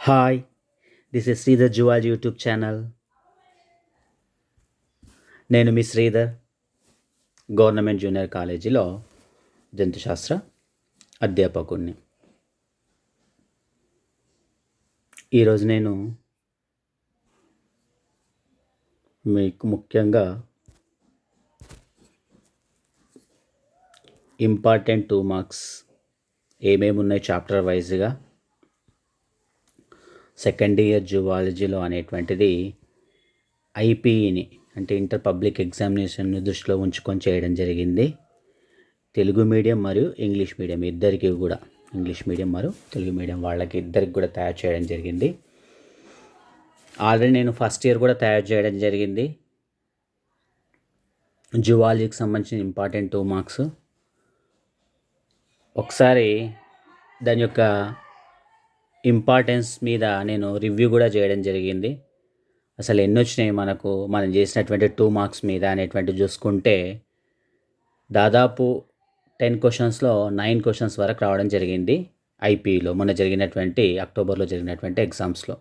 Hi this is Sridhar zoology YouTube channel. నేను మీ Sridhar, government junior కాలేజీలో జంతుశాస్త్ర అధ్యాపకుడిని. ఈరోజు నేను మీకు ముఖ్యంగా ఇంపార్టెంట్ 2 మార్క్స్ ఏమేమి ఉన్నాయి చాప్టర్ వైజ్గా సెకండ్ ఇయర్ జువాలజీలో అనేటువంటిది ఐపీఈని అంటే ఇంటర్ పబ్లిక్ ఎగ్జామినేషన్ని దృష్టిలో ఉంచుకొని చేయడం జరిగింది. తెలుగు మీడియం మరియు ఇంగ్లీష్ మీడియం ఇద్దరికి కూడా, ఇంగ్లీష్ మీడియం మరియు తెలుగు మీడియం వాళ్ళకి ఇద్దరికి కూడా తయారు చేయడం జరిగింది. ఆల్రెడీ నేను ఫస్ట్ ఇయర్ కూడా తయారు చేయడం జరిగింది. జువాలజీకి సంబంధించిన ఇంపార్టెంట్ 2 మార్క్స్ ఒకసారి దాని యొక్క ఇంపార్టెన్స్ మీద నేను రివ్యూ కూడా చేయడం జరిగింది. అసలు ఎన్ని వచ్చినాయి మనం చేసినటువంటి 2 మార్క్స్ మీద అనేటువంటి చూసుకుంటే దాదాపు 10 క్వశ్చన్స్లో 9 క్వశ్చన్స్ వరకు రావడం జరిగింది ఐపీలో మొన్న జరిగినటువంటి అక్టోబర్లో జరిగినటువంటి ఎగ్జామ్స్లో.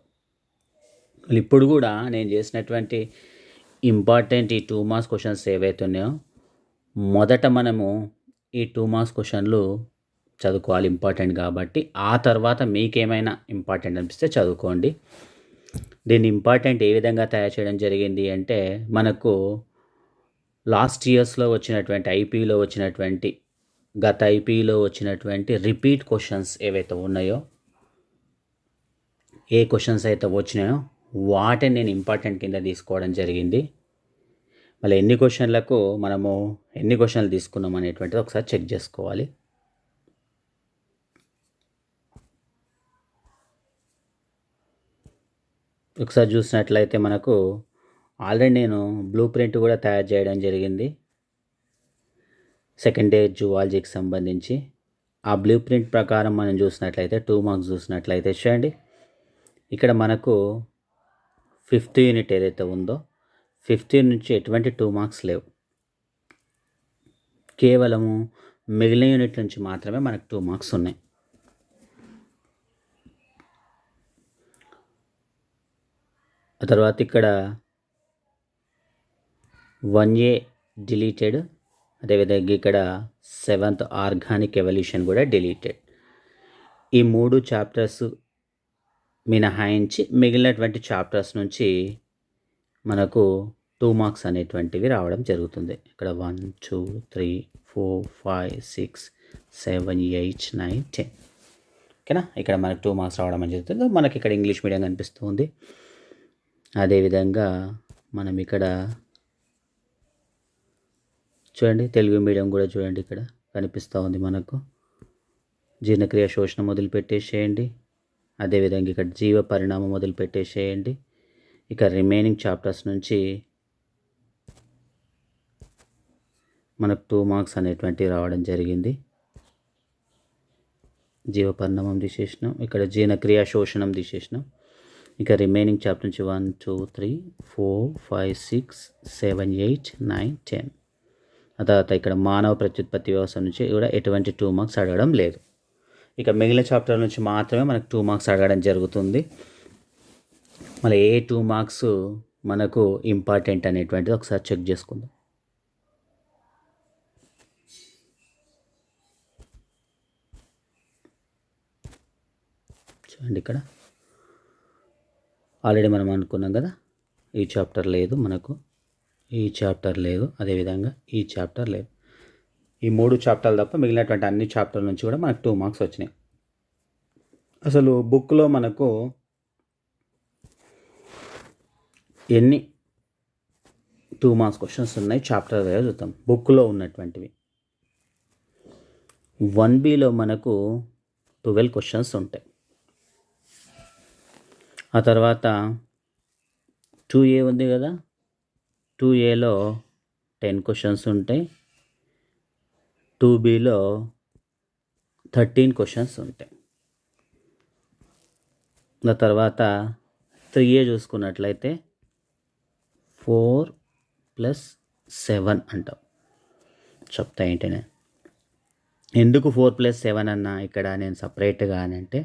ఇప్పుడు కూడా నేను చేసినటువంటి ఇంపార్టెంట్ ఈ 2 మార్క్స్ క్వశ్చన్స్ ఏవైతే ఉన్నాయో మొదట మనము ఈ 2 మార్క్స్ క్వశ్చన్లు చదువుకోవాలి, ఇంపార్టెంట్ కాబట్టి. ఆ తర్వాత మీకేమైనా ఇంపార్టెంట్ అనిపిస్తే చదువుకోండి. దీన్ని ఇంపార్టెంట్ ఏ విధంగా తయారు చేయడం జరిగింది అంటే మనకు లాస్ట్ ఇయర్స్లో వచ్చినటువంటి ఐపీలో వచ్చినటువంటి గత ఐపీలో వచ్చినటువంటి రిపీట్ క్వశ్చన్స్ ఏవైతే ఉన్నాయో, ఏ క్వశ్చన్స్ అయితే వచ్చినాయో వాటిని నేను ఇంపార్టెంట్ కింద తీసుకోవడం జరిగింది. మళ్ళీ ఎన్ని క్వశ్చన్లు తీసుకున్నాం అనేటువంటిది ఒకసారి చెక్ చేసుకోవాలి. ఒకసారి చూసినట్లయితే మనకు ఆల్రెడీ నేను బ్లూ ప్రింట్ కూడా తయారు చేయడం జరిగింది సెకండ్ ఇయర్ జువాలజీకి సంబంధించి. ఆ బ్లూ ప్రింట్ ప్రకారం మనం చూసినట్లయితే 2 మార్క్స్ చూసినట్లయితే చూడండి, ఇక్కడ మనకు 5th యూనిట్ ఏదైతే ఉందో 5th యూనిట్ నుంచి ఎటువంటి 2 మార్క్స్ లేవు. కేవలము మిగిలిన యూనిట్ నుంచి మాత్రమే మనకు 2 మార్క్స్ ఉన్నాయి. ఆ తర్వాత ఇక్కడ 1A డిలీటెడ్, అదేవిధంగా ఇక్కడ 7th ఆర్గానిక్ ఎవల్యూషన్ కూడా డిలీటెడ్. ఈ 3 చాప్టర్స్ మినహాయించి మిగిలినటువంటి చాప్టర్స్ నుంచి మనకు 2 మార్క్స్ అనేటువంటివి రావడం జరుగుతుంది. ఇక్కడ 1 2 3 4 5 6 7 8 9 10. ఓకేనా, ఇక్కడ మనకు 2 మార్క్స్ రావడం జరుగుతుంది. మనకి ఇక్కడ ఇంగ్లీష్ మీడియం కనిపిస్తుంది. అదేవిధంగా మనం ఇక్కడ చూడండి తెలుగు మీడియం కూడా చూడండి, ఇక్కడ కనిపిస్తూ ఉంది మనకు. జీర్ణక్రియ శోషణ మొదలుపెట్టేసేయండి. అదేవిధంగా ఇక్కడ జీవ పరిణామం మొదలుపెట్టేసేయండి. ఇక రిమైనింగ్ చాప్టర్స్ నుంచి మనకు 2 మార్క్స్ అనేటువంటివి రావడం జరిగింది. జీవ పరిణామం తీసేసినాం, ఇక్కడ జీర్ణక్రియ శోషణం తీసేసినాం. ఇక రిమైనింగ్ చాప్టర్ నుంచి 1 2 3 4 5 6 7 8 9 10. ఆ తర్వాత ఇక్కడ మానవ ప్రత్యుత్పత్తి వ్యవస్థ నుంచి కూడా ఎటువంటి 2 మార్క్స్ అడగడం లేదు. ఇక మిగిలిన చాప్టర్ నుంచి మాత్రమే మనకు 2 మార్క్స్ అడగడం జరుగుతుంది. మళ్ళీ ఏ 2 మార్క్స్ మనకు ఇంపార్టెంట్ అనేటువంటిది ఒకసారి చెక్ చేసుకుందాం. చూడండి, ఇక్కడ ఆల్రెడీ మనం అనుకున్నాం కదా, ఈ చాప్టర్ లేదు మనకు, ఈ చాప్టర్ లేదు, అదేవిధంగా ఈ చాప్టర్ లేదు. ఈ 3 చాప్టర్లు తప్ప మిగిలినటువంటి అన్ని చాప్టర్ల నుంచి కూడా మనకు 2 మార్క్స్ వచ్చినాయి. అసలు బుక్లో మనకు ఎన్ని 2 మార్క్స్ క్వశ్చన్స్ ఉన్నాయి చాప్టర్ వైజ్ చూద్దాం. బుక్లో ఉన్నటువంటివి 1Bలో మనకు 12 క్వశ్చన్స్ ఉంటాయి. ఆ తర్వాత 2A ఉంది కదా, 2Aలో 10 క్వశ్చన్స్ ఉంటాయి. 2Bలో 13 క్వశ్చన్స్ ఉంటాయి. ఆ తర్వాత 3A చూసుకున్నట్లయితే 4 + 7 అంటాం. చెప్తా ఏంటనే, ఎందుకు 4 + 7 అన్నా ఇక్కడ నేను సపరేట్గా అని అంటే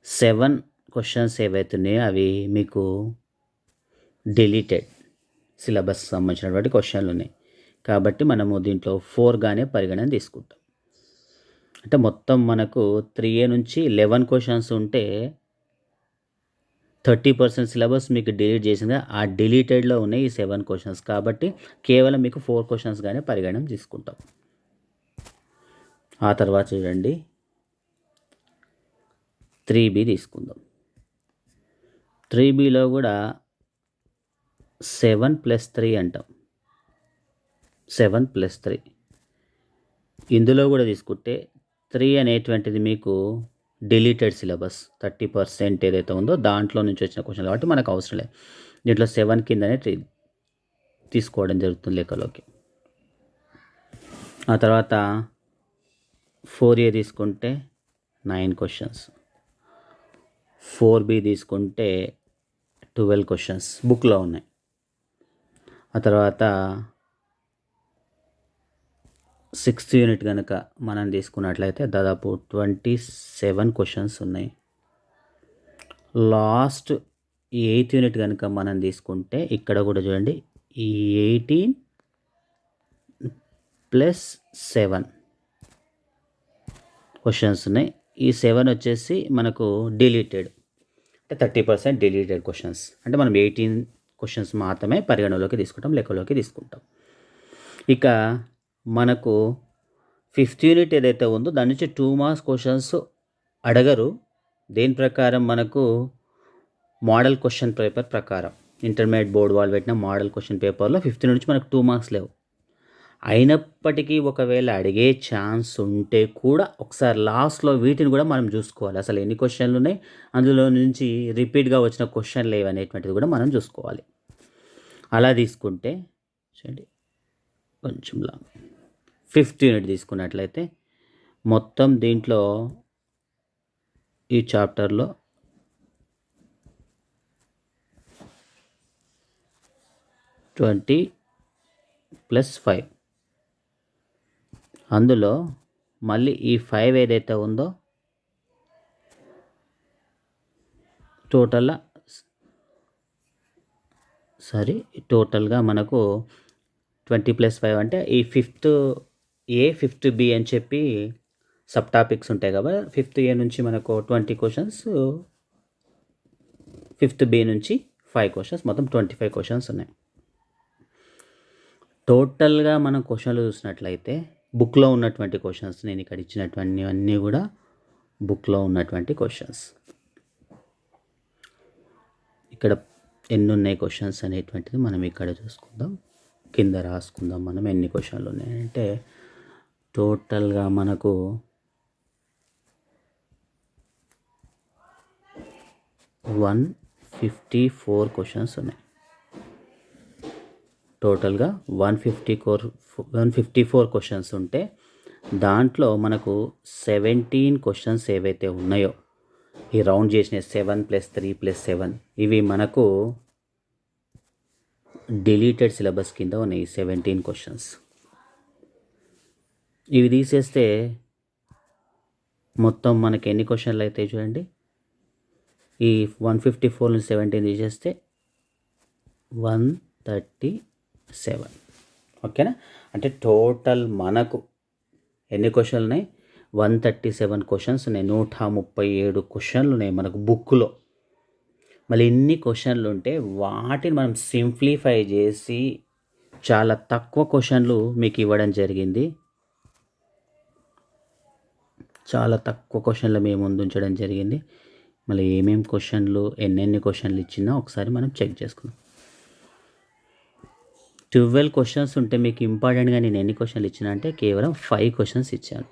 7 క్వశ్చన్స్ ఏవైతున్నాయో అవి మీకు డిలీటెడ్ సిలబస్ సంబంధించినటువంటి క్వశ్చన్లు ఉన్నాయి. కాబట్టి మనము దీంట్లో 4గానే పరిగణన తీసుకుంటాం. అంటే మొత్తం మనకు 3A నుంచి 11 క్వశ్చన్స్ ఉంటే 30% సిలబస్ మీకు డిలీట్ చేసింది. ఆ డిలీటెడ్లో ఉన్నాయి ఈ 7 క్వశ్చన్స్. కాబట్టి కేవలం మీకు 4 క్వశ్చన్స్గానే పరిగణన తీసుకుంటాం. ఆ తర్వాత చూడండి 3B తీసుకుందాం. 3Bలో కూడా 7+3 అంటాం. 7+3 ఇందులో కూడా తీసుకుంటే 3 అనేటువంటిది మీకు డిలీటెడ్ సిలబస్ 30% ఏదైతే ఉందో దాంట్లో నుంచి వచ్చిన క్వశ్చన్ కాబట్టి మనకు అవసరం లేదు. దీంట్లో 7 కిందనే తీసుకోవడం జరుగుతుంది లెక్కలోకి. ఆ తర్వాత 4A తీసుకుంటే 9 క్వశ్చన్స్, 4B తీసుకుంటే 12 క్వశ్చన్స్ బుక్లో ఉన్నాయి. ఆ తర్వాత 6th యూనిట్ కనుక మనం తీసుకున్నట్లయితే దాదాపు 27 క్వశ్చన్స్ ఉన్నాయి. లాస్ట్ 8th యూనిట్ కనుక మనం తీసుకుంటే ఇక్కడ కూడా చూడండి ఈ 18+7 క్వశ్చన్స్ ఉన్నాయి. ఈ 7 వచ్చేసి మనకు డిలీటెడ్, అంటే 30% డిలీటెడ్ క్వశ్చన్స్. అంటే మనం 18 క్వశ్చన్స్ మాత్రమే పరిగణలోకి తీసుకుంటాం, లెక్కలోకి తీసుకుంటాం. ఇక మనకు 5th యూనిట్ ఏదైతే ఉందో దాని నుంచి 2 మార్క్స్ క్వశ్చన్స్ అడగరు. దేని ప్రకారం మనకు మోడల్ క్వశ్చన్ పేపర్ ప్రకారం ఇంటర్మీడియట్ బోర్డు వాళ్ళు పెట్టిన మోడల్ క్వశ్చన్ పేపర్లో 5th నుంచి మనకు 2 మార్క్స్ లేవు. అయినప్పటికీ ఒకవేళ అడిగే ఛాన్స్ ఉంటే కూడా ఒకసారి లాస్ట్లో వీటిని కూడా మనం చూసుకోవాలి. అసలు ఎన్ని క్వశ్చన్లు ఉన్నాయి, అందులో నుంచి రిపీట్గా వచ్చిన క్వశ్చన్లు ఏవనేటువంటిది కూడా మనం చూసుకోవాలి. అలా తీసుకుంటే చూడండి కొంచెం 5th యూనిట్ తీసుకున్నట్లయితే మొత్తం దీంట్లో ఈ చాప్టర్లో 20+5 అందులో మళ్ళీ ఈ 5 ఏదైతే ఉందో టోటల్గా మనకు 20+5 అంటే ఈ 5th A 5th B అని చెప్పి సబ్ టాపిక్స్ ఉంటాయి కాబట్టి 5th A నుంచి మనకు 20 క్వశ్చన్స్, 5th B నుంచి 5 క్వశ్చన్స్, మొత్తం 25 క్వశ్చన్స్ ఉన్నాయి. టోటల్గా మనం క్వశ్చన్లు చూసినట్లయితే బుక్లో ఉన్నటువంటి క్వశ్చన్స్, నేను ఇక్కడ ఇచ్చినటువంటి అన్నీ కూడా బుక్లో ఉన్నటువంటి క్వశ్చన్స్. ఇక్కడ ఎన్ని ఉన్నాయి క్వశ్చన్స్ అనేటువంటిది మనం ఇక్కడ చూసుకుందాం, కింద రాసుకుందాం. మనం ఎన్ని క్వశ్చన్లు ఉన్నాయంటే టోటల్గా మనకు 154 క్వశ్చన్స్ ఉన్నాయి. టోటల్గా 154 క్వశ్చన్స్ ఉంటే దాంట్లో మనకు 17 క్వశ్చన్స్ ఏవైతే ఉన్నాయో ఈ రౌండ్ చేసిన 7+3+7 ఇవి మనకు డిలీటెడ్ సిలబస్ కింద ఉన్నాయి. 17 క్వశ్చన్స్ ఇవి తీసేస్తే మొత్తం మనకి ఎన్ని క్వశ్చన్లు అయితే చూడండి, ఈ 154 నుంచి 17 తీసేస్తే 137. ఓకేనా? అంటే టోటల్ మనకు ఎన్ని క్వశ్చన్లు ఉన్నాయి, 137 క్వశ్చన్స్ ఉన్నాయి. 137 క్వశ్చన్లు ఉన్నాయి మనకు బుక్లో. మళ్ళీ ఇన్ని క్వశ్చన్లు ఉంటే వాటిని మనం సింప్లిఫై చేసి చాలా తక్కువ క్వశ్చన్లు మీకు ఇవ్వడం జరిగింది. చాలా తక్కువ క్వశ్చన్లు మేము ముందు ఉంచడం జరిగింది. మళ్ళీ ఏమేమి క్వశ్చన్లు ఎన్నెన్ని క్వశ్చన్లు ఇచ్చినా ఒకసారి మనం చెక్ చేసుకుందాం. 12 క్వశ్చన్స్ ఉంటే మీకు ఇంపార్టెంట్గా నేను ఎన్ని క్వశ్చన్లు ఇచ్చినా అంటే కేవలం 5 క్వశ్చన్స్ ఇచ్చాను.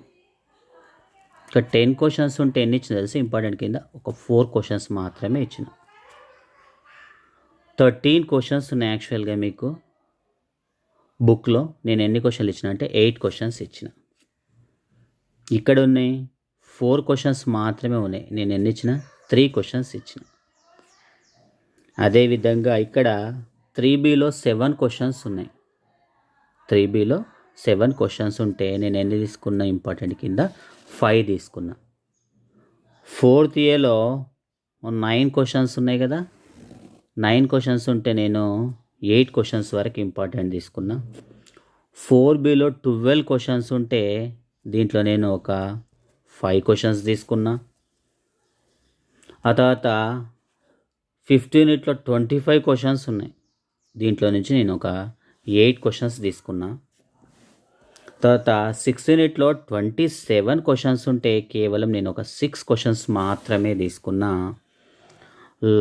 ఇక 10 క్వశ్చన్స్ ఉంటే ఎన్ని ఇచ్చిన తెలిసి ఇంపార్టెంట్ కింద ఒక 4 క్వశ్చన్స్ మాత్రమే ఇచ్చిన. 13 క్వశ్చన్స్ ఉన్నాయి యాక్చువల్గా మీకు బుక్లో. నేను ఎన్ని క్వశ్చన్లు ఇచ్చిన అంటే 8 క్వశ్చన్స్ ఇచ్చిన. ఇక్కడ ఉన్నాయి 4 క్వశ్చన్స్ మాత్రమే ఉన్నాయి. నేను ఎన్ని ఇచ్చిన 3 క్వశ్చన్స్ ఇచ్చిన. అదేవిధంగా ఇక్కడ 3Bలో 7 క్వశ్చన్స్ ఉన్నాయి. 3Bలో 7 క్వశ్చన్స్ ఉంటే నేను ఎన్ని తీసుకున్నా ఇంపార్టెంట్ కింద 5 తీసుకున్నా. 4th ఏలో 9 క్వశ్చన్స్ ఉన్నాయి కదా. 9 క్వశ్చన్స్ ఉంటే నేను 8 క్వశ్చన్స్ వరకు ఇంపార్టెంట్ తీసుకున్నా. 4Bలో 12 క్వశ్చన్స్ ఉంటే దీంట్లో నేను ఒక 5 క్వశ్చన్స్ తీసుకున్నా. ఆ తర్వాత 15 యూనిట్లో 25 క్వశ్చన్స్ ఉన్నాయి, దీంట్లో నుంచి నేను ఒక 8 క్వశ్చన్స్ తీసుకున్నా. తర్వాత 16 యూనిట్లో 27 క్వశ్చన్స్ ఉంటే కేవలం నేను ఒక 6 క్వశ్చన్స్ మాత్రమే తీసుకున్నా.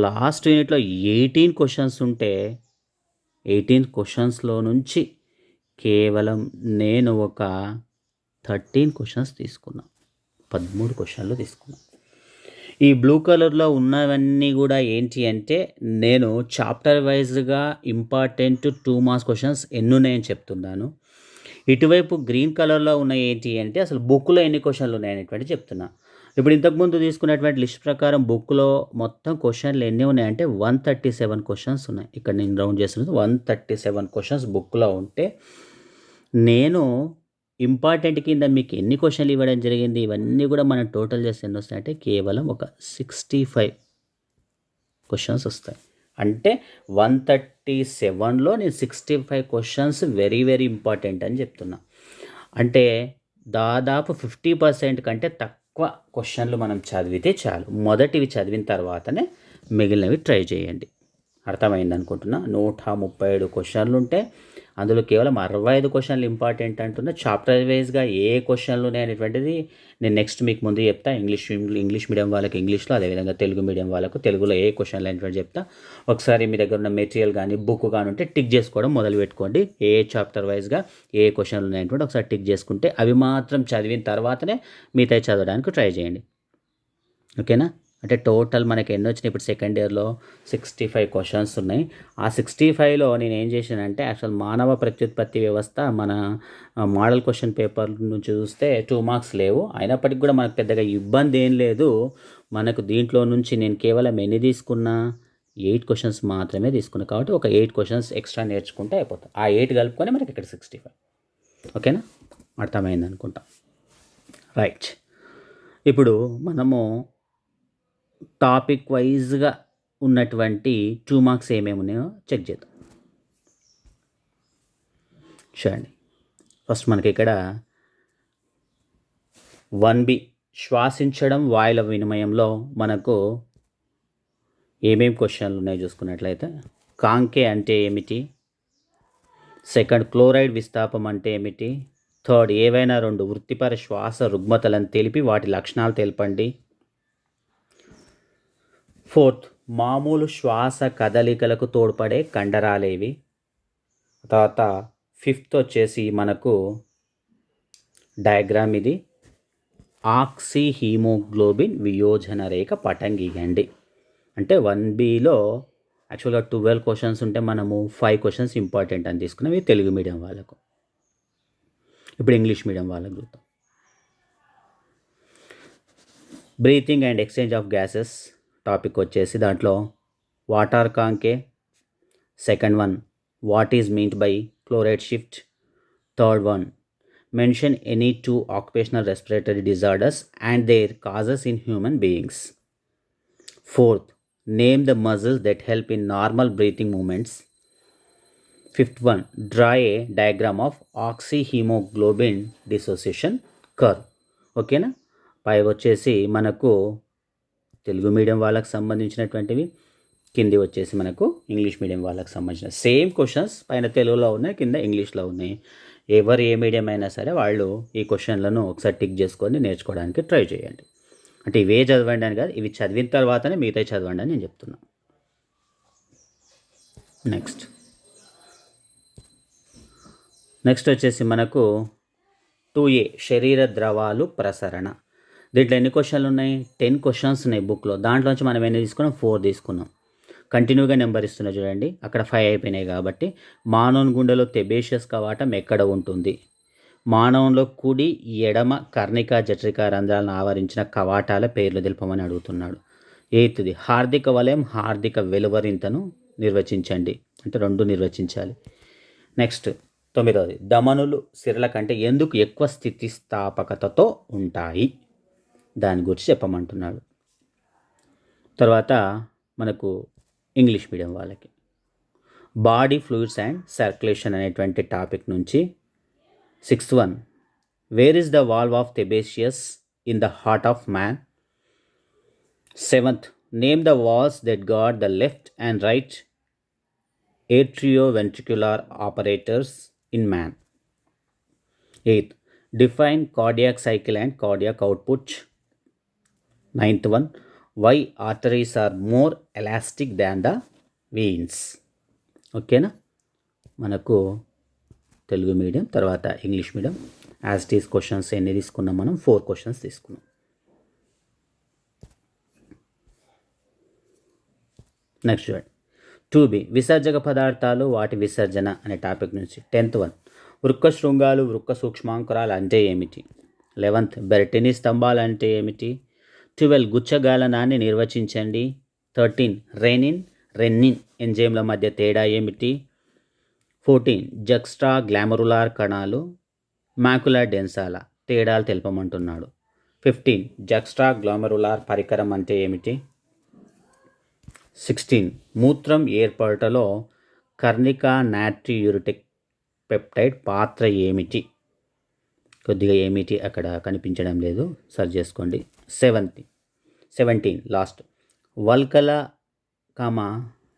లాస్ట్ యూనిట్లో 18 క్వశ్చన్స్ ఉంటే 18 క్వశ్చన్స్లో నుంచి కేవలం నేను ఒక 13 క్వశ్చన్స్ తీసుకున్నా, 13 క్వశ్చన్లు తీసుకున్నా. ఈ బ్లూ కలర్లో ఉన్నవన్నీ కూడా ఏంటి అంటే నేను చాప్టర్ వైజ్గా ఇంపార్టెంట్ 2 మార్క్స్ క్వశ్చన్స్ ఎన్ని ఉన్నాయని చెప్తున్నాను. ఇటువైపు గ్రీన్ కలర్లో ఉన్న ఏంటి అంటే అసలు బుక్లో ఎన్ని క్వశ్చన్లు ఉన్నాయనేటువంటి చెప్తున్నా. ఇప్పుడు ఇంతకుముందు తీసుకున్నటువంటి లిస్ట్ ప్రకారం బుక్లో మొత్తం క్వశ్చన్లు ఎన్ని ఉన్నాయంటే 137 క్వశ్చన్స్ ఉన్నాయి. ఇక్కడ నేను రౌండ్ చేస్తున్నది 137 క్వశ్చన్స్ బుక్లో ఉంటే నేను ఇంపార్టెంట్ కింద మీకు ఎన్ని క్వశ్చన్లు ఇవ్వడం జరిగింది, ఇవన్నీ కూడా మనం టోటల్ చేస్తే ఎన్ని వస్తాయంటే కేవలం ఒక 65 క్వశ్చన్స్ వస్తాయి. అంటే 137లో నేను 65 క్వశ్చన్స్ వెరీ వెరీ ఇంపార్టెంట్ అని చెప్తున్నా. అంటే దాదాపు 50% కంటే తక్కువ క్వశ్చన్లు మనం చదివితే చాలు. మొదటివి చదివిన తర్వాతనే మిగిలినవి ట్రై చేయండి. అర్థమైంది అనుకుంటున్నా. 137 క్వశ్చన్లు ఉంటే అందులో కేవలం 65 క్వశ్చన్లు ఇంపార్టెంట్ అంటున్నా. చాప్టర్ వైజ్గా ఏ క్వశ్చన్లు ఉన్నాయనేటువంటిది నేను నెక్స్ట్ మీకు ముందు చెప్తా. ఇంగ్లీష్ మీడియం వాళ్ళకి ఇంగ్లీష్లో, అదేవిధంగా తెలుగు మీడియం వాళ్ళకు తెలుగులో ఏ క్వశ్చన్లు అనేటువంటి చెప్తా. ఒకసారి మీ దగ్గర ఉన్న మెటీరియల్ కానీ బుక్ కానీ ఉంటే టిక్ చేసుకోవడం మొదలు పెట్టుకోండి. ఏ చాప్టర్ వైజ్గా ఏ క్వశ్చన్లు ఉన్నాయనేటువంటి ఒకసారి టిక్ చేసుకుంటే అవి మాత్రం చదివిన తర్వాతనే మిగతా చదవడానికి ట్రై చేయండి. ఓకేనా. అంటే టోటల్ మనకి ఎన్ని వచ్చినాయి ఇప్పుడు సెకండ్ ఇయర్లో 65 క్వశ్చన్స్ ఉన్నాయి. ఆ 65లో నేను ఏం చేశానంటే యాక్చువల్ మానవ ప్రత్యుత్పత్తి వ్యవస్థ మన మోడల్ క్వశ్చన్ పేపర్ నుంచి చూస్తే 2 మార్క్స్ లేవు. అయినప్పటికీ కూడా మనకు పెద్దగా ఇబ్బంది ఏం లేదు. మనకు దీంట్లో నుంచి నేను కేవలం ఎన్ని తీసుకున్నా 8 క్వశ్చన్స్ మాత్రమే తీసుకున్నా. కాబట్టి ఒక 8 క్వశ్చన్స్ ఎక్స్ట్రా నేర్చుకుంటే అయిపోతుంది. ఆ 8 కలుపుకొని మనకి ఇక్కడ 65. ఓకేనా, అర్థమైంది అనుకుంటా. రైట్, ఇప్పుడు మనము టాపిక్ వైజ్గా ఉన్నటువంటి 2 మార్క్స్ ఏమేమి ఉన్నాయో చెక్ చేద్దాం. చూడండి, ఫస్ట్ మనకి ఇక్కడ 1B శ్వాసించడం వాయుల వినిమయంలో మనకు ఏమేమి క్వశ్చన్లు ఉన్నాయో చూసుకున్నట్లయితే కాంకే అంటే ఏమిటి, సెకండ్ క్లోరైడ్ విస్తాపం అంటే ఏమిటి, థర్డ్ ఏవైనా 2 వృత్తిపర శ్వాస రుగ్మతలను తెలిపి వాటి లక్షణాలు తెలపండి, ఫోర్త్ మామూలు శ్వాస కదలికలకు తోడ్పడే కండరాలేవి, తర్వాత ఫిఫ్త్ వచ్చేసి మనకు డయాగ్రామ్ ఇది ఆక్సీ హీమోగ్లోబిన్ వియోజన రేఖ పటం గీయండి. అంటే 1Bలో యాక్చువల్గా 12 క్వశ్చన్స్ ఉంటే మనము 5 క్వశ్చన్స్ ఇంపార్టెంట్ అని తీసుకున్నాం. ఇది తెలుగు మీడియం వాళ్ళకు. ఇప్పుడు ఇంగ్లీష్ మీడియం వాళ్ళకు చూద్దాం. Breathing and exchange of gases topic వచ్చేసి దాంట్లో what are conchae, second one what is meant by chloride shift, third one mention any 2 occupational respiratory disorders and their causes in human beings, fourth name the muscles that help in normal breathing movements, fifth one draw a diagram of oxyhaemoglobin dissociation curve. ఓకేనా. పై వచ్చేసి మనకు Telugu medium వాళ్ళకి సంబంధించినటువంటివి, కింది వచ్చేసి మనకు English medium వాళ్ళకి సంబంధించిన సేమ్ క్వశ్చన్స్ పైన తెలుగులో ఉన్నాయి, కింద ఇంగ్లీష్లో ఉన్నాయి. ఎవరు ఏ మీడియం అయినా సరే వాళ్ళు ఈ క్వశ్చన్లను ఒకసారి టిక్ చేసుకొని నేర్చుకోవడానికి ట్రై చేయండి. అంటే ఇవే చదవండి అని కాదు, ఇవి చదివిన తర్వాతనే మిగతా చదవండి అని నేను చెప్తున్నా. నెక్స్ట్ వచ్చేసి మనకు 2A శరీర ద్రవాలు ప్రసరణ. దీంట్లో ఎన్ని క్వశ్చన్లు ఉన్నాయి, 10 క్వశ్చన్స్ ఉన్నాయి బుక్లో. దాంట్లోంచి మనం ఎన్ని తీసుకున్నాం, 4 తీసుకున్నాం. కంటిన్యూగా నెంబర్ ఇస్తున్నా చూడండి, అక్కడ 5 అయిపోయినాయి. కాబట్టి మానవుని గుండెలో తెబేషియస్ కవాటం ఎక్కడ ఉంటుంది, మానవంలో కుడి ఎడమ కర్ణిక జఠరిక రంధ్రాలను ఆవరించిన కవాటాల పేర్లు తెలుపమని అడుగుతున్నాడు. 8ది హార్దిక వలయం హార్దిక వెలువరింతను నిర్వచించండి, అంటే 2 నిర్వచించాలి. నెక్స్ట్ 9ది ధమనులు సిరల కంటే ఎందుకు ఎక్కువ స్థితిస్థాపకతతో ఉంటాయి, దాని గురించి చెప్పమంటున్నాడు. తర్వాత మనకు ఇంగ్లీష్ మీడియం వాళ్ళకి బాడీ ఫ్లూయిడ్స్ అండ్ సర్క్యులేషన్ అనేటువంటి టాపిక్ నుంచి 6th one, where is the valve of thebesius in the heart of man. 7th, name the valves that guard the left and right atrioventricular apparatus in man. 8th, define cardiac cycle and cardiac output. 9th one, why arteries are more elastic than the veins. ఓకేనా, మనకు Telugu medium తర్వాత English medium as it is questions ఎన్ని తీసుకున్నాం మనం? 4 questions తీసుకున్నాం. Next చూడండి 2b, విసర్జక పదార్థాలు వాటి విసర్జన అనే టాపిక్ నుంచి 10th వన్, వృక్క శృంగాలు వృక్క సూక్ష్మాంకురాలు అంటే ఏమిటి. 11th, బెర్టిని స్తంభాలు అంటే ఏమిటి. 12, గుచ్చగాలనాన్ని నిర్వచించండి. 13, రెన్నిన్ ఎంజైమ్ల మధ్య తేడా ఏమిటి. 14, జక్స్ట్రా గ్లామరులార్ కణాలు మాకులార్ డెన్సాల తేడాలు తెలుపమంటున్నాడు. 15, జక్స్ట్రా గ్లామరులార్ పరికరం అంటే ఏమిటి. 16, మూత్రం ఏర్పడటలో కర్ణికా నాట్రియూరిటిక్ పెప్టైడ్ పాత్ర ఏమిటి. కొద్దిగా ఏమిటి అక్కడ కనిపించడం లేదు, సర్చ్ చేసుకోండి. 17 లాస్ట్, వల్కల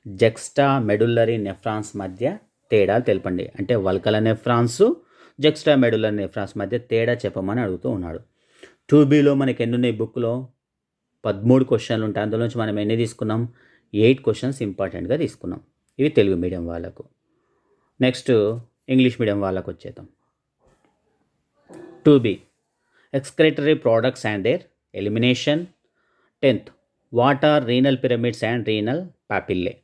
జెక్స్టా మెడుల్లరీ నెఫ్రాన్స్ మధ్య తేడాలు తెలపండి. అంటే వల్కల నెఫ్రాన్స్ జెక్స్టా మెడుల్లరీ నెఫ్రాన్స్ మధ్య తేడా చెప్పమని అడుగుతూ ఉన్నాడు. 2bలో మనకి ఎన్ని ఉన్నాయి బుక్లో? 13 క్వశ్చన్లు ఉంటాయి. అందులోంచి మనం ఎన్ని తీసుకున్నాం? 8 క్వశ్చన్స్ ఇంపార్టెంట్గా తీసుకున్నాం. ఇవి తెలుగు మీడియం వాళ్ళకు. నెక్స్ట్ ఇంగ్లీష్ మీడియం వాళ్ళకు వచ్చేద్దాం. 2b, excretory products and their elimination. 10th, what are renal pyramids and renal papillae.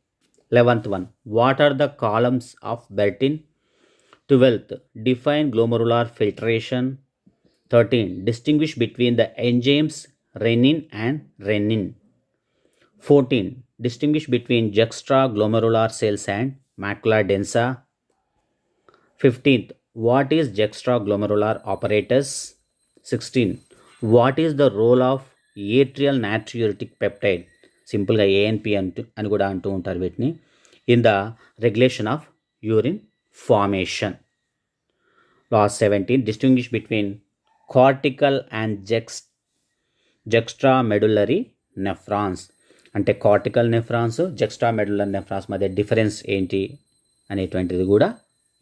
11th one, what are the columns of Bertin. 12th, define glomerular filtration. 13, distinguish between the enzymes renin and renin. 14, distinguish between juxtaglomerular cells and macula densa. 15th, what is juxtaglomerular apparatus. 16, what is the role of atrial natriuretic peptide, సింపుల్గా ANP అని కూడా అంటూ ఉంటారు వీటిని, in the regulation of urine formation. Last 17, distinguish between cortical and juxtamedullary nephrons. అంటే cortical nephrons జెక్స్ట్రామెడులర్ nephrons మధ్య difference ఏంటి అనేటువంటిది కూడా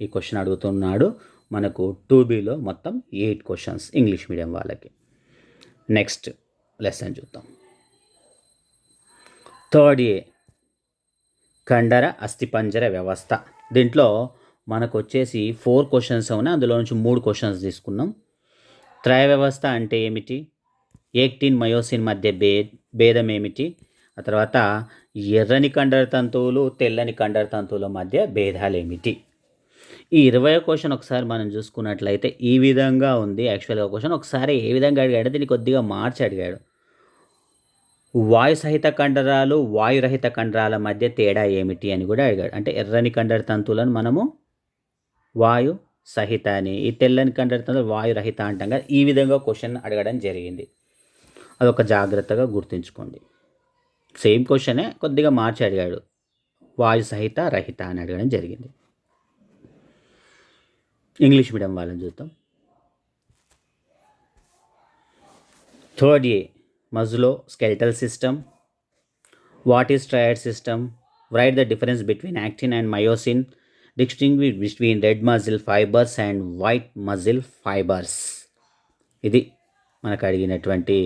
ఈ క్వశ్చన్ అడుగుతున్నాడు. మనకు 2bలో మొత్తం 8 క్వశ్చన్స్ ఇంగ్లీష్ మీడియం వాళ్ళకి. నెక్స్ట్ లెసన్ చూద్దాం. 3a, కండర అస్థిపంజర వ్యవస్థ. దీంట్లో మనకు వచ్చేసి 4 క్వశ్చన్స్ ఉన్నాయి. అందులో నుంచి 3 క్వశ్చన్స్ తీసుకున్నాం. త్రయ వ్యవస్థ అంటే ఏమిటి, యాక్టిన్ మయోసిన్ మధ్య భేదం ఏమిటి, ఆ తర్వాత ఎర్రని కండర తంతువులు తెల్లని కండర తంతువుల మధ్య భేదాలు ఏమిటి. ఈ 20 క్వశ్చన్ ఒకసారి మనం చూసుకున్నట్లయితే ఈ విధంగా ఉంది. యాక్చువల్గా క్వశ్చన్ ఒకసారి ఏ విధంగా అడిగాడు, దీన్ని కొద్దిగా మార్చి అడిగాడు. వాయు సహిత కండరాలు వాయురహిత కండరాల మధ్య తేడా ఏమిటి అని కూడా అడిగాడు. అంటే ఎర్రని కండర తంతువులను మనము వాయు సహిత అని, ఈ తెల్లని కండర తంతువులు వాయురహిత అంటాం కదా. ఈ విధంగా క్వశ్చన్ అడగడం జరిగింది. అదొక జాగ్రత్తగా గుర్తుంచుకోండి. సేమ్ క్వశ్చనే కొద్దిగా మార్చి అడిగాడు. వాయు సహిత రహిత అని అడగడం జరిగింది. ఇంగ్లీష్ మీడియం వాళ్ళని చూద్దాం. 3a, musculoskeletal system. What is triad system. Write the difference between actin and myosin. Distinguish between red muscle fibres and white muscle fibres. ఇది మనకు అడిగినటువంటి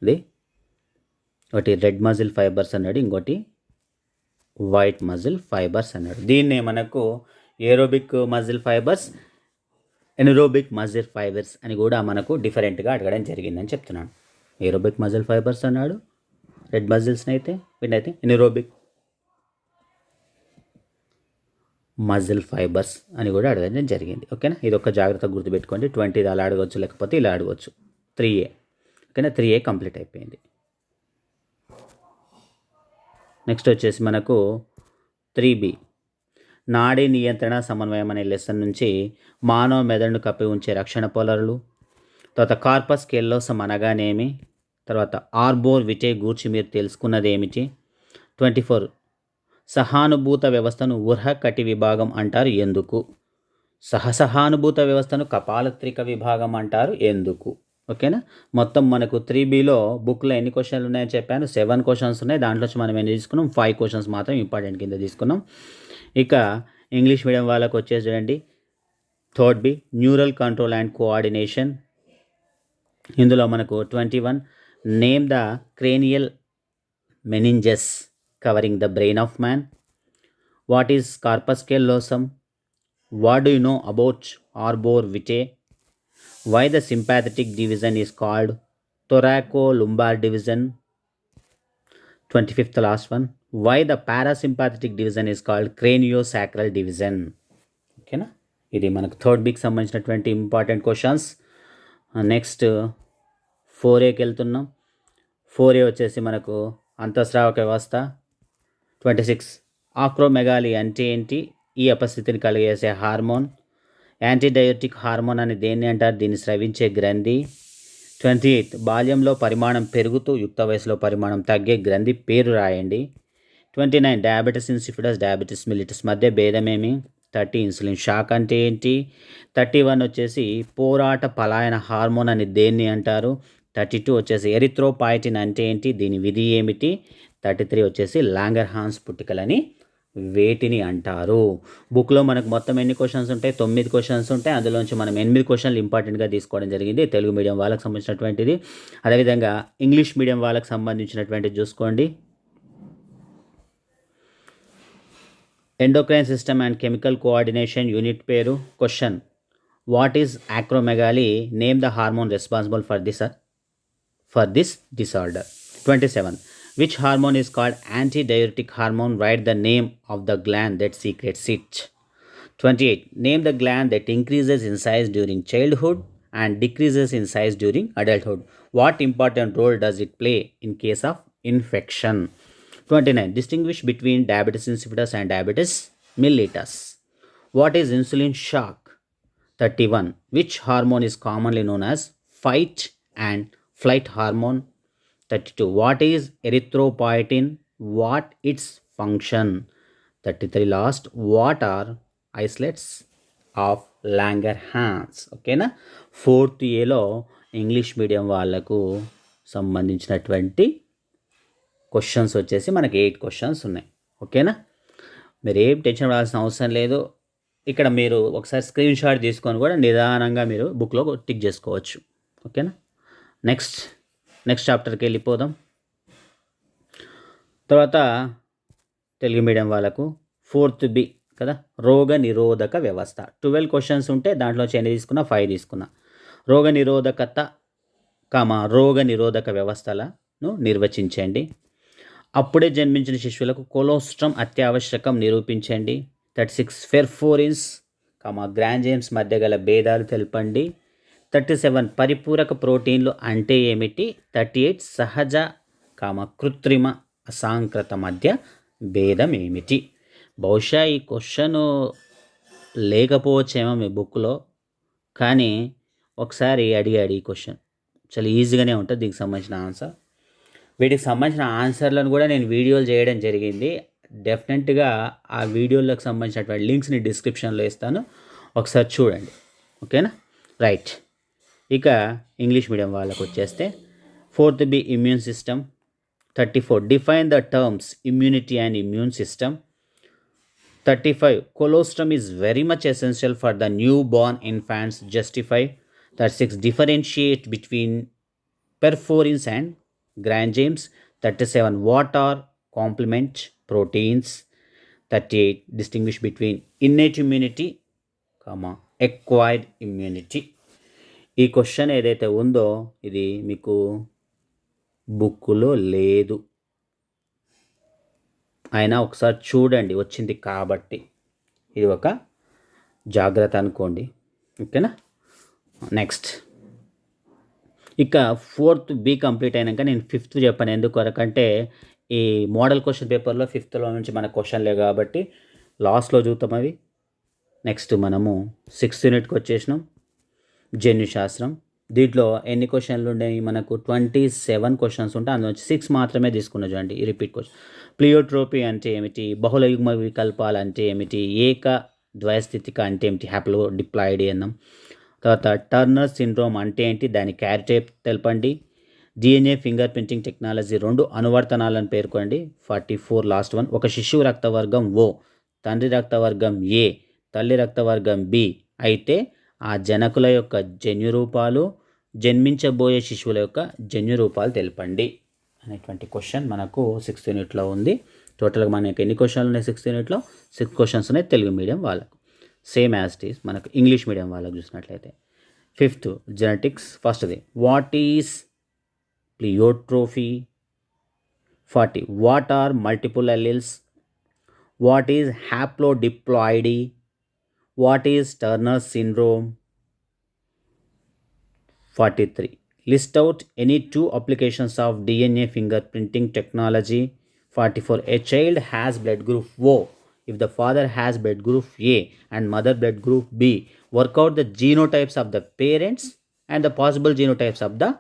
ఇది. ఒకటి రెడ్ మజిల్ ఫైబర్స్ అన్నాడు, ఇంకోటి వైట్ మజిల్ ఫైబర్స్ అన్నాడు. దీన్నే మనకు aerobic muscle fibres, anaerobic muscle fibres అని కూడా మనకు డిఫరెంట్గా అడగడం జరిగిందని చెప్తున్నాను. ఏరోబిక్ మజిల్ ఫైబర్స్ అన్నాడు, రెడ్ మజిల్స్ని అయితే వీటినైతే ఎనరోబిక్ మజిల్ ఫైబర్స్ అని కూడా అడగడం జరిగింది. ఓకేనా, ఇది ఒక జాగ్రత్తగా గుర్తుపెట్టుకోండి. 20 అలా అడగవచ్చు, లేకపోతే ఇలా అడగవచ్చు. 3a, ఓకేనా, 3a కంప్లీట్ అయిపోయింది. నెక్స్ట్ వచ్చేసి మనకు 3b, నాడీ నియంత్రణ సమన్వయం అనే లెసన్ నుంచి మానవ మెదడును కప్పి ఉంచే రక్షణ పొలర్లు, తర్వాత కార్పస్ కెల్లోసం అనగానేమి, తర్వాత ఆర్బోర్ విటే గూర్చి మీరు తెలుసుకున్నది ఏమిటి? 24 సహానుభూత వ్యవస్థను ఉర్హ కటి విభాగం అంటారు ఎందుకు? సహసహానుభూత వ్యవస్థను కపాలత్రిక విభాగం అంటారు ఎందుకు? ఓకేనా? మొత్తం మనకు 3Bలో బుక్లో ఎన్ని క్వశ్చన్లు ఉన్నాయని చెప్పాను, 7 క్వశ్చన్స్ ఉన్నాయి. దాంట్లోంచి మనం ఎన్ని తీసుకున్నాం? 5 క్వశ్చన్స్ మాత్రం ఇంపార్టెంట్ కింద తీసుకున్నాం. ఇక ఇంగ్లీష్ మీడియం వాళ్ళకు వచ్చేసి చూడండి, 3rd B neural control and coordination. ఇందులో మనకు 21 name the cranial meninges covering the brain of man. What is corpus callosum? What do you know about arbor vitae? Why the sympathetic division is called thoracolumbar division? 25th last one. Why the parasympathetic division is called craniosacral division? ఓకేనా? ఇది మనకు 3rd Bకి సంబంధించినటువంటి important questions. Next 4Aకి వెళ్తున్నాం. 4A వచ్చేసి మనకు అంతఃస్రావక వ్యవస్థ. 26 ఆక్రోమెగాలి అంటే ఏంటి? ఈ అపస్థితిని కలిగేసే హార్మోన్. యాంటీడయోటిక్ హార్మోన్ అని దేన్ని అంటారు? దీన్ని స్రవించే గ్రంథి. 28 బాల్యంలో పరిమాణం పెరుగుతూ యుక్త వయసులో పరిమాణం తగ్గే గ్రంథి పేరు రాయండి. 29 డయాబెటిస్ ఇన్సిపిడస్ డయాబెటిస్ మిలిటస్ మధ్య భేదమేమి? 30 ఇన్సులిన్ షాక్ అంటే ఏంటి? 31 వచ్చేసి పోరాట పలాయన హార్మోన్ అని దేన్ని అంటారు? 32 వచ్చేసి ఎరిథ్రోపాయిటిన్ అంటే ఏంటి? దీని విధి ఏమిటి? 33 వచ్చేసి లాంగర్హాన్స్ పుట్టికలని వేటిని అంటారు? బుక్లో మనకు మొత్తం ఎన్ని క్వశ్చన్స్ ఉంటాయి? 9 క్వశ్చన్స్ ఉంటాయి. అందులోంచి మనం 8 క్వశ్చన్లు ఇంపార్టెంట్గా తీసుకోవడం జరిగింది, తెలుగు మీడియం వాళ్ళకి సంబంధించినటువంటిది. అదేవిధంగా ఇంగ్లీష్ మీడియం వాళ్ళకి సంబంధించినటువంటిది చూసుకోండి. Endocrine system and chemical coordination unit పేరు. Question what is acromegaly? Name the hormone responsible for this disorder. 27 which hormone is called antidiuretic hormone? Write the name of the gland that secretes it. 28 name the gland that increases in size during childhood and decreases in size during adulthood. What important role does it play in case of infection? 29 distinguish between diabetes insipidus and diabetes mellitus. What is insulin shock? 31 which hormone is commonly known as fight and flight hormone? 32 what is erythropoietin? What its function? 33 last what are isolates of Langerhans? ఓకేనా? 4th Aలో English medium వాళ్ళకు సంబంధించినటువంటి questions వచ్చేసి మనకి 8 questions ఉన్నాయి. ఓకేనా? మీరు ఏం tension పడాల్సిన అవసరం లేదు. ఇక్కడ మీరు ఒకసారి స్క్రీన్ షాట్ తీసుకొని కూడా నిదానంగా మీరు బుక్లో టిక్ చేసుకోవచ్చు. ఓకేనా? నెక్స్ట్ చాప్టర్కి వెళ్ళిపోదాం. తర్వాత తెలుగు మీడియం వాళ్ళకు 4th B కదా, రోగ నిరోధక వ్యవస్థ. 12 క్వశ్చన్స్ ఉంటే దాంట్లో ఎన్ని తీసుకున్నా? 5 తీసుకున్నా. రోగ నిరోధక వ్యవస్థలను నిర్వచించండి. అప్పుడే జన్మించిన శిశువులకు కొలోస్ట్రమ్ అత్యావశ్యకం నిరూపించండి. 36 ఫెర్ఫోరిన్స్ గ్రాంజైమ్స్ మధ్య గల భేదాలు తెలపండి. 37 పరిపూరక ప్రోటీన్లు అంటే ఏమిటి? 38 సహజ కృత్రిమ అసాంక్రత మధ్య భేదం ఏమిటి? బహుశా ఈ క్వశ్చన్ లేకపోవచ్చేమో మీ బుక్లో, కానీ ఒకసారి అడిగాడు ఈ క్వశ్చన్. చాలా ఈజీగానే ఉంటుంది దీనికి సంబంధించిన ఆన్సర్. వీటికి సంబంధించిన ఆన్సర్లను కూడా నేను వీడియోలు చేయడం జరిగింది. డెఫినెట్గా ఆ వీడియోలకు సంబంధించినటువంటి లింక్స్ని డిస్క్రిప్షన్లో ఇస్తాను, ఒకసారి చూడండి. ఓకేనా? రైట్. ఇక ఇంగ్లీష్ మీడియం వాళ్ళకు వచ్చేస్తే 4th B immune system. 34 define the terms immunity and immune system. 35 colostrum is very much essential for the newborn infants. Justify. 36 differentiate between perforins and granzymes. 37 what are complement proteins? 38 distinguish between innate immunity, acquired immunity. ఈ question ఏదైతే ఉందో ఇది మీకు బుక్కులో లేదు, అయినా ఒకసారి చూడండి, వచ్చింది కాబట్టి ఇది ఒక జాగ్రత్త అనుకోండి. ఓకేనా? నెక్స్ట్ ఇక 4th B కంప్లీట్ అయినాక నేను 5th చెప్పాను. ఎందుకంటే ఈ మోడల్ క్వశ్చన్ పేపర్లో 5thలో నుంచి మన క్వశ్చన్లే కాబట్టి లాస్ట్లో చూద్దాం అవి. నెక్స్ట్ మనము 6th యూనిట్కి వచ్చేసినాం. జన్యుశాస్త్రం. దీంట్లో ఎన్ని క్వశ్చన్లు ఉన్నాయి మనకు 27 క్వశ్చన్స్ ఉంటాయి, అందులో 6 మాత్రమే తీసుకున్నా చూడండి. ఈ రిపీట్ క్వశ్చన్. ప్లియోట్రోపీ అంటే ఏమిటి, బహుళ యుగ్మ వికల్పాలు అంటే ఏమిటి, ఏక ద్వయస్థితిక అంటే ఏమిటి, హ్యాప్లో డిప్లాయిడ్ అన్నాం. తర్వాత టర్నర్ సిండ్రోమ్ అంటే ఏంటి, దాని క్యారెక్టర్ తెలపండి. డిఎన్ఏ ఫింగర్ ప్రింటింగ్ టెక్నాలజీ 2 అనువర్తనాలను పేర్కొండి. 44 లాస్ట్ వన్. ఒక శిశువు రక్తవర్గం O, తండ్రి రక్తవర్గం A, తల్లి రక్తవర్గం B అయితే ఆ జనకుల యొక్క జన్యురూపాలు, జన్మించబోయే శిశువుల యొక్క జన్యురూపాలు తెలపండి అనేటువంటి క్వశ్చన్ మనకు 6th యూనిట్లో ఉంది. టోటల్గా మనకి ఎన్ని క్వశ్చన్లు ఉన్నాయి 6th యూనిట్లో? 6 క్వశ్చన్స్ ఉన్నాయి తెలుగు మీడియం వాళ్ళకు. సేమ్ యాజ్ ఇట్ ఈస్ మనకు ఇంగ్లీష్ మీడియం వాళ్ళకు చూసినట్లయితే. 5th genetics. ఫస్ట్ది what is pleiotropy. 40 what are multiple alleles. What is haplodiploidy. What is Turner syndrome. 43 list out any 2 applications of DNA fingerprinting technology. 44 a child has blood group O if the father has blood group A and mother blood group B. Work out the genotypes of the parents and the possible genotypes of the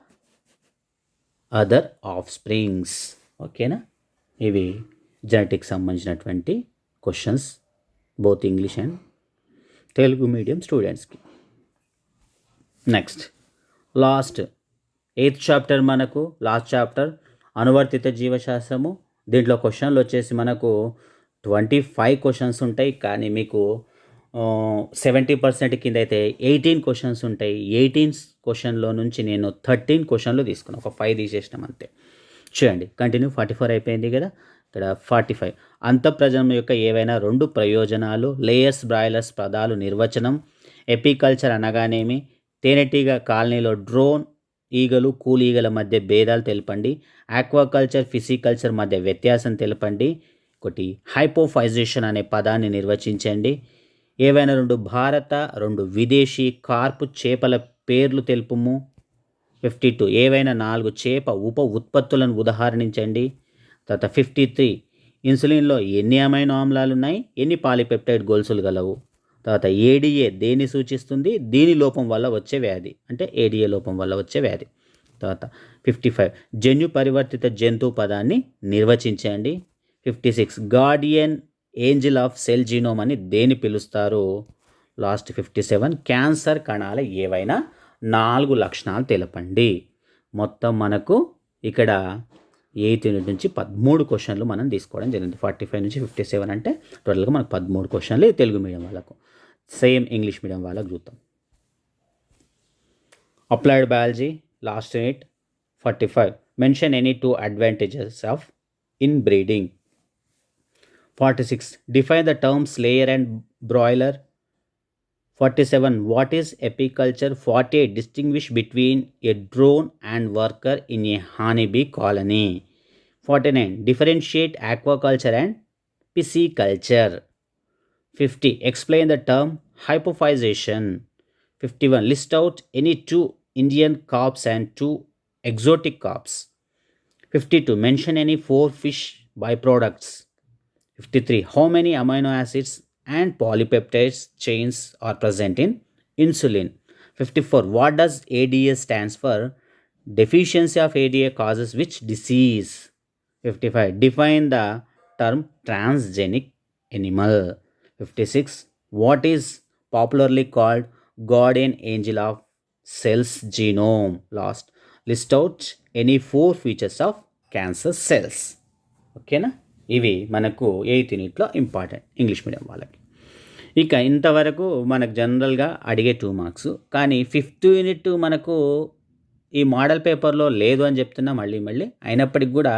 other offsprings. ఓకేనా? ఇవి genetics సంబంధించినటువంటి questions, both English and Telugu medium స్టూడెంట్స్కి. Next last 8th chapter మనకు last chapter అనువర్తిత జీవశాస్త్రము. దీంట్లో క్వశ్చన్లు వచ్చేసి మనకు 25 క్వశ్చన్స్ ఉంటాయి, కానీ మీకు 70% కింద అయితే 18 క్వశ్చన్స్ ఉంటాయి. 18 క్వశ్చన్లో నుంచి నేను 13 క్వశ్చన్లు తీసుకున్నాను, ఒక 5 తీసేసినాం అంతే. చూడండి కంటిన్యూ. 44 అయిపోయింది కదా, ఇక్కడ 45 అంతఃప్రజనం యొక్క ఏవైనా 2 ప్రయోజనాలు. లేయర్స్ బ్రాయిలర్స్ పదాలు నిర్వచనం. ఎపికల్చర్ అనగానేమి. తేనెటీగ కాలనీలో డ్రోన్ ఈగలు కూల్ ఈగల మధ్య భేదాలు తెలపండి. ఆక్వాకల్చర్ ఫిసికల్చర్ మధ్య వ్యత్యాసం తెలపండి. ఒకటి హైపోఫైజేషన్ అనే పదాన్ని నిర్వచించండి. ఏవైనా 2 భారత 2 విదేశీ కార్పు చేపల పేర్లు తెలుపుము. 52 ఏవైనా 4 చేప ఉప ఉత్పత్తులను ఉదాహరణించండి. తర్వాత 53 ఇన్సులిన్లో ఎన్ని అమైనో ఆమ్లాలు ఉన్నాయి, ఎన్ని పాలిపెప్టైడ్ గొలుసులు గలవు. తర్వాత ఏడిఏ దేన్ని సూచిస్తుంది, దీని లోపం వల్ల వచ్చే వ్యాధి, అంటే ఏడిఏ లోపం వల్ల వచ్చే వ్యాధి. తర్వాత 55 జన్యు పరివర్తిత జంతువు పదాన్ని నిర్వచించండి. 56 Guardian angel of cell genome అని దేని పిలుస్తారు. లాస్ట్ 57 క్యాన్సర్ కణాల ఏవైనా 4 లక్షణాలు తెలపండి. మొత్తం మనకు ఇక్కడ 8th యూనిట్ నుంచి 13 క్వశ్చన్లు మనం తీసుకోవడం జరిగింది. 45 నుంచి 57 అంటే టోటల్గా మనకు 13 క్వశ్చన్లు తెలుగు మీడియం వాళ్ళకు. సేమ్ ఇంగ్లీష్ మీడియం వాళ్ళకు చూద్దాం. Applied biology last unit 45 mention any 2 advantages of in breeding. 46 define the terms layer and broiler. 47 what is apiculture. 48 distinguish between a drone and worker in a honeybee colony. 49 differentiate aquaculture and pisciculture. 50 explain the term hypophysation. 51 list out any 2 Indian carps and 2 exotic carps. 52 mention any 4 fish byproducts. 53 how many amino acids and polypeptide chains are present in insulin. 54 what does ADA stands for. Deficiency of ADA causes which disease. 55 define the term transgenic animal. 56 what is popularly called guardian angel of cells genome. Last list out any 4 features of cancer cells. ఓకేనా? ఇవి మనకు 8th యూనిట్లో important English medium వాళ్ళకి. ఇక ఇంతవరకు మనకు జనరల్గా అడిగే 2 మార్క్స్, కానీ 5th యూనిట్ మనకు ఈ మోడల్ పేపర్లో లేదు అని చెప్తున్నా మళ్ళీ అయినప్పటికి కూడా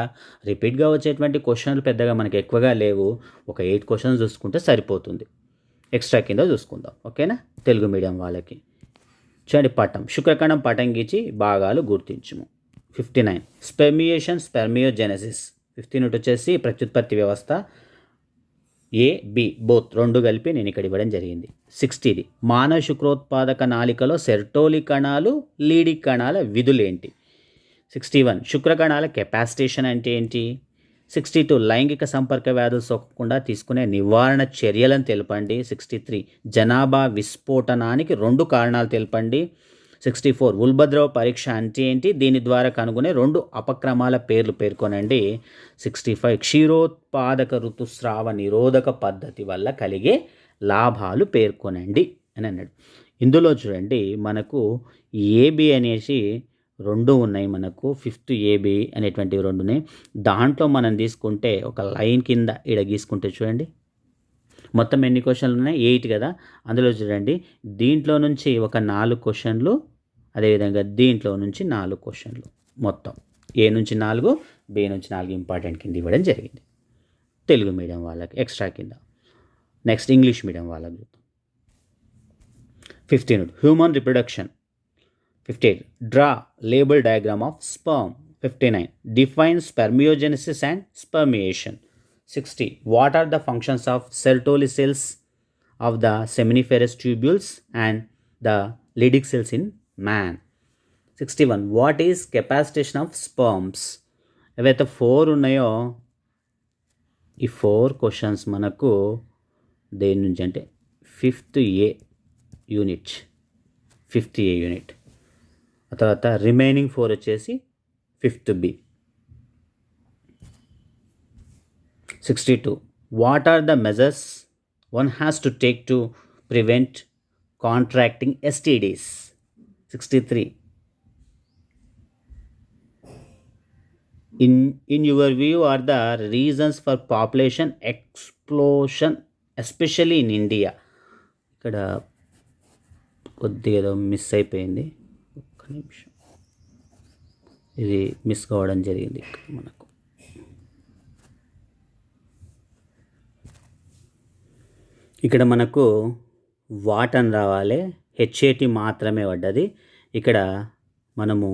రిపీట్గా వచ్చేటువంటి క్వశ్చన్లు పెద్దగా మనకి ఎక్కువగా లేవు. ఒక 8 క్వశ్చన్స్ చూసుకుంటే సరిపోతుంది. ఎక్స్ట్రా కింద చూసుకుందాం. ఓకేనా? తెలుగు మీడియం వాళ్ళకి చూడండి. పటం శుక్రకణం పటం గీచి భాగాలు గుర్తించుము. 59 స్పెర్మియేషన్ స్పెర్మియోజెనసిస్. 5th యూనిట్ వచ్చేసి ప్రత్యుత్పత్తి వ్యవస్థ. ఏ బి బోత్ 2 కలిపి నేను ఇక్కడ ఇవ్వడం జరిగింది. 60 మానవ శుక్రోత్పాదక నాళికలో సెర్టోలి కణాలు లీడి కణాల విధులేంటి. 61 శుక్రకణాల కెపాసిటేషన్ అంటే ఏంటి. 62 లైంగిక సంపర్క వ్యాధులు సోకకుండా తీసుకునే నివారణ చర్యలను తెలపండి. 63 జనాభా విస్ఫోటనానికి 2 కారణాలు తెలపండి. 64 ఉల్బద్రవ పరీక్ష అంటే ఏంటి, దీని ద్వారా కనుగొనే 2 అపక్రమాల పేర్లు పేర్కొనండి. 65 క్షీరోత్పాదక ఋతుస్రావ నిరోధక పద్ధతి వల్ల కలిగే లాభాలు పేర్కొనండి అని అన్నాడు. ఇందులో చూడండి మనకు ఏబి అనేసి 2 ఉన్నాయి, మనకు 5th ఏబి అనేటువంటివి 2 ఉన్నాయి. దాంట్లో మనం తీసుకుంటే ఒక లైన్ కింద ఇక్కడ గీసుకుంటే చూడండి మొత్తం ఎన్ని క్వశ్చన్లు ఉన్నాయి, 8 కదా. అందులో చూడండి దీంట్లో నుంచి ఒక 4 క్వశ్చన్లు, అదేవిధంగా దీంట్లో నుంచి 4 క్వశ్చన్లు, మొత్తం ఏ నుంచి 4, బి నుంచి 4 ఇంపార్టెంట్ కింద ఇవ్వడం జరిగింది తెలుగు మీడియం వాళ్ళకి ఎక్స్ట్రా కింద. నెక్స్ట్ ఇంగ్లీష్ మీడియం వాళ్ళకి చూద్దాం. 15 human reproduction. 58 draw label diagram of sperm. 59 define spermiogenesis and spermiation. 60 what are the functions of Sertoli cells of the seminiferous tubules and the Leydig cells in man. 61 what is capacitation of sperms. ఏవైతే 4 ఉన్నాయో ఈ 4 questions మనకు దేని నుంచి అంటే 5th ఏ unit, 5th ఏ unit. ఆ తర్వాత remaining 4 వచ్చేసి 5th B. 62 what are the measures one has to take to prevent contracting STDs. 63 in your view are the reasons for population explosion especially in India. ఇక్కడ కొద్దిగా ఏదో miss అయిపోయింది, ఒక్క నిమిషం, ఇది మిస్ కావడం జరిగింది ఇక్కడ మనకు. ఇక్కడ మనకు వాట్ అని రావాలి, హెచ్ఏటి మాత్రమే పడ్డది. ఇక్కడ మనము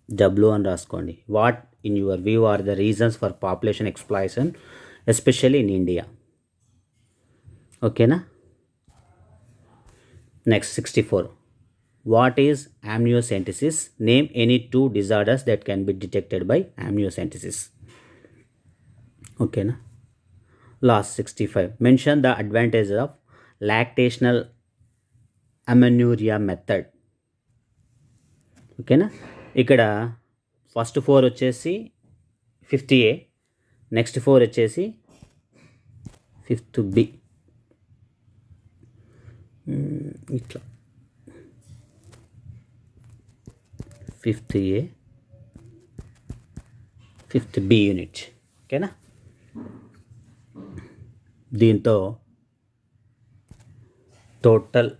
డబ్ల్యూ అని రాసుకోండి. What in your view are the reasons for population explosion especially in India. ఓకేనా. Next 64 what is amniocentesis. Name any 2 disorders that can be detected by amniocentesis. ఓకేనా. Last 65 mention the advantages of lactational amenorrhoea method. ఓకేనా. ఇక్కడ first 4 వచ్చేసి 5th ఏ, next 4 వచ్చేసి 5th B. ఇట్లా 5th ఏ 5th B unit. ఓకేనా. దీంతో total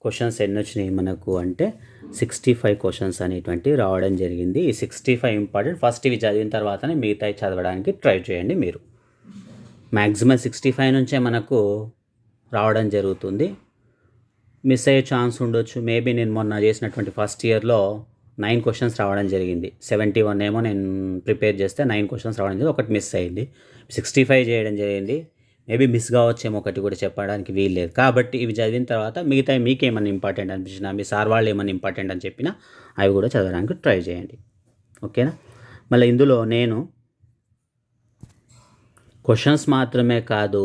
questions ఎన్ని వచ్చినాయి మనకు అంటే 65 క్వశ్చన్స్ అనేటువంటివి రావడం జరిగింది. ఈ 65 ఇంపార్టెంట్. ఫస్ట్ ఇవి చదివిన తర్వాతనే మిగతాయి చదవడానికి ట్రై చేయండి మీరు. మ్యాక్సిమం 65 నుంచే మనకు రావడం జరుగుతుంది. మిస్ అయ్యే ఛాన్స్ ఉండొచ్చు. మేబీ నేను మొన్న చేసినటువంటి ఫస్ట్ ఇయర్లో 9 క్వశ్చన్స్ రావడం జరిగింది. 71 ఏమో నేను ప్రిపేర్ చేస్తే 9 క్వశ్చన్స్ రావడం జరిగింది, ఒకటి మిస్ అయింది. 65 చేయడం జరిగింది. మేబీ మిస్ కావచ్చేమో, ఒకటి కూడా చెప్పడానికి వీల్లేదు. కాబట్టి ఇవి చదివిన తర్వాత మిగతా మీకేమన్నా ఇంపార్టెంట్ అనిపించినా, మీ సార్ వాళ్ళు ఏమన్నా ఇంపార్టెంట్ అని చెప్పినా అవి కూడా చదవడానికి ట్రై చేయండి. ఓకేనా. మళ్ళీ ఇందులో నేను క్వశ్చన్స్ మాత్రమే కాదు,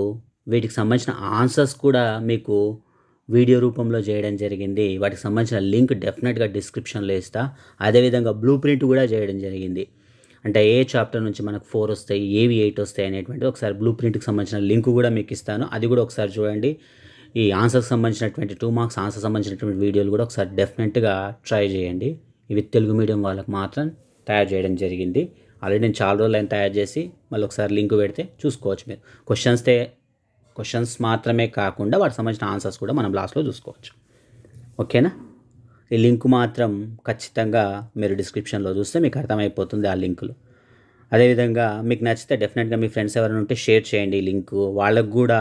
వీటికి సంబంధించిన ఆన్సర్స్ కూడా మీకు వీడియో రూపంలో చేయడం జరిగింది. వాటికి సంబంధించిన లింక్ డెఫినెట్గా డిస్క్రిప్షన్లో ఇస్తా. అదేవిధంగా బ్లూ ప్రింట్ కూడా చేయడం జరిగింది. అంటే ఏ చాప్టర్ నుంచి మనకు 4 వస్తాయి, ఏవి 8 వస్తాయి అనేటువంటి ఒకసారి బ్లూ ప్రింట్కి సంబంధించిన లింక్ కూడా మీకు ఇస్తాను. అది కూడా ఒకసారి చూడండి. ఈ ఆన్సర్కి సంబంధించినటువంటి 2 మార్క్స్ ఆన్సర్ సంబంధించినటువంటి వీడియోలు కూడా ఒకసారి డెఫినెట్గా ట్రై చేయండి. ఇవి తెలుగు మీడియం వాళ్ళకి మాత్రం తయారు చేయడం జరిగింది. ఆల్రెడీ నేను చాలా రోజులు అయిన తయారు చేసి మళ్ళీ ఒకసారి లింక్ పెడితే చూసుకోవచ్చు మీరు. క్వశ్చన్స్ మాత్రమే కాకుండా వాటికి సంబంధించిన ఆన్సర్స్ కూడా మనం లాస్ట్లో చూసుకోవచ్చు. ఓకేనా. ఈ లింక్ మాత్రం ఖచ్చితంగా మీరు డిస్క్రిప్షన్లో చూస్తే మీకు అర్థమైపోతుంది ఆ లింకులు. అదేవిధంగా మీకు నచ్చితే డెఫినెట్గా మీ ఫ్రెండ్స్ ఎవరైనా ఉంటే షేర్ చేయండి ఈ లింకు. వాళ్ళకు కూడా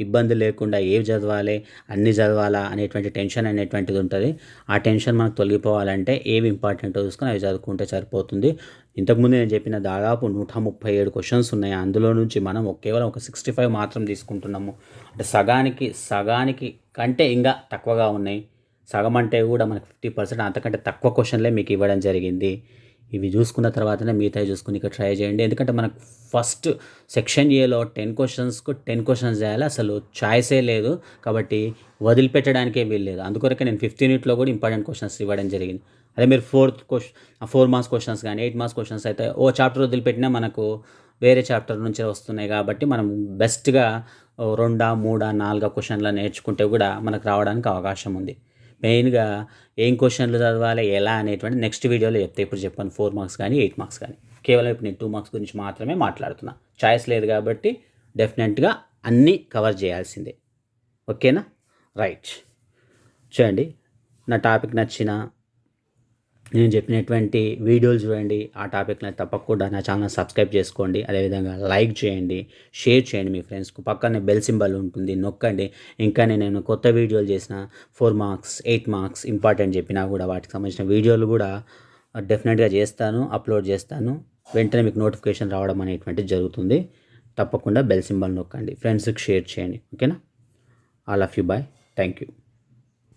ఇబ్బంది లేకుండా ఏవి చదవాలి, అన్నీ చదవాలా అనేటువంటి టెన్షన్ అనేటువంటిది ఉంటుంది. ఆ టెన్షన్ మనకు తొలగిపోవాలంటే ఏవి ఇంపార్టెంటో చూసుకొని అవి చదువుకుంటే సరిపోతుంది. ఇంతకుముందు నేను చెప్పిన దాదాపు 137 క్వశ్చన్స్ ఉన్నాయి. అందులో నుంచి మనం కేవలం ఒక 65 మాత్రం తీసుకుంటున్నాము. అంటే సగానికి కంటే ఇంకా తక్కువగా ఉన్నాయి. సగం అంటే కూడా మనకు 50%, అంతకంటే తక్కువ క్వశ్చన్లే మీకు ఇవ్వడం జరిగింది. ఇవి చూసుకున్న తర్వాతనే మిగతావి చూసుకుని ఇక్కడ ట్రై చేయండి. ఎందుకంటే మనకు ఫస్ట్ సెక్షన్ ఏలో 10 క్వశ్చన్స్కు 10 క్వశ్చన్స్ చేయాలి. అసలు ఛాయిసే లేదు. కాబట్టి వదిలిపెట్టడానికే వీల్లేదు. అందుకొరకే నేను 5th యూనిట్లో కూడా ఇంపార్టెంట్ క్వశ్చన్స్ ఇవ్వడం జరిగింది. అదే మీరు 4 మార్క్స్ క్వశ్చన్స్ కానీ 8 మార్క్స్ క్వశ్చన్స్ అయితే ఓ చాప్టర్ వదిలిపెట్టినా మనకు వేరే చాప్టర్ నుంచే వస్తున్నాయి. కాబట్టి మనం బెస్ట్గా 2, 3, 4 క్వశ్చన్లు నేర్చుకుంటే కూడా మనకు రావడానికి అవకాశం ఉంది. మెయిన్గా ఏం క్వశ్చన్లు చదవాలి ఎలా అనేటువంటి నెక్స్ట్ వీడియోలో చెప్తే, ఇప్పుడు చెప్పాను 4 మార్క్స్ కానీ 8 మార్క్స్ కానీ. కేవలం ఇప్పుడు నేను 2 మార్క్స్ గురించి మాత్రమే మాట్లాడుతున్నా. చాయిస్ లేదు కాబట్టి డెఫినెట్గా అన్నీ కవర్ చేయాల్సిందే. ఓకేనా? రైట్. చూడండి, నా టాపిక్ నచ్చిన నేను చెప్పినటువంటి వీడియోలు చూడండి. ఆ టాపిక్ని తప్పకుండా నా ఛానల్ సబ్స్క్రైబ్ చేసుకోండి. అదేవిధంగా లైక్ చేయండి, షేర్ చేయండి మీ ఫ్రెండ్స్కు. పక్కనే బెల్ సింబల్ ఉంటుంది, నొక్కండి. ఇంకా నేను కొత్త వీడియోలు చేసిన 4 మార్క్స్ 8 మార్క్స్ ఇంపార్టెంట్ చెప్పినా కూడా వాటికి సంబంధించిన వీడియోలు కూడా డెఫినెట్గా చేస్తాను, అప్లోడ్ చేస్తాను. వెంటనే మీకు నోటిఫికేషన్ రావడం అనేటువంటిది జరుగుతుంది. తప్పకుండా బెల్ సింబల్ నొక్కండి, ఫ్రెండ్స్కి షేర్ చేయండి. ఓకేనా? All of you bye. Thank you.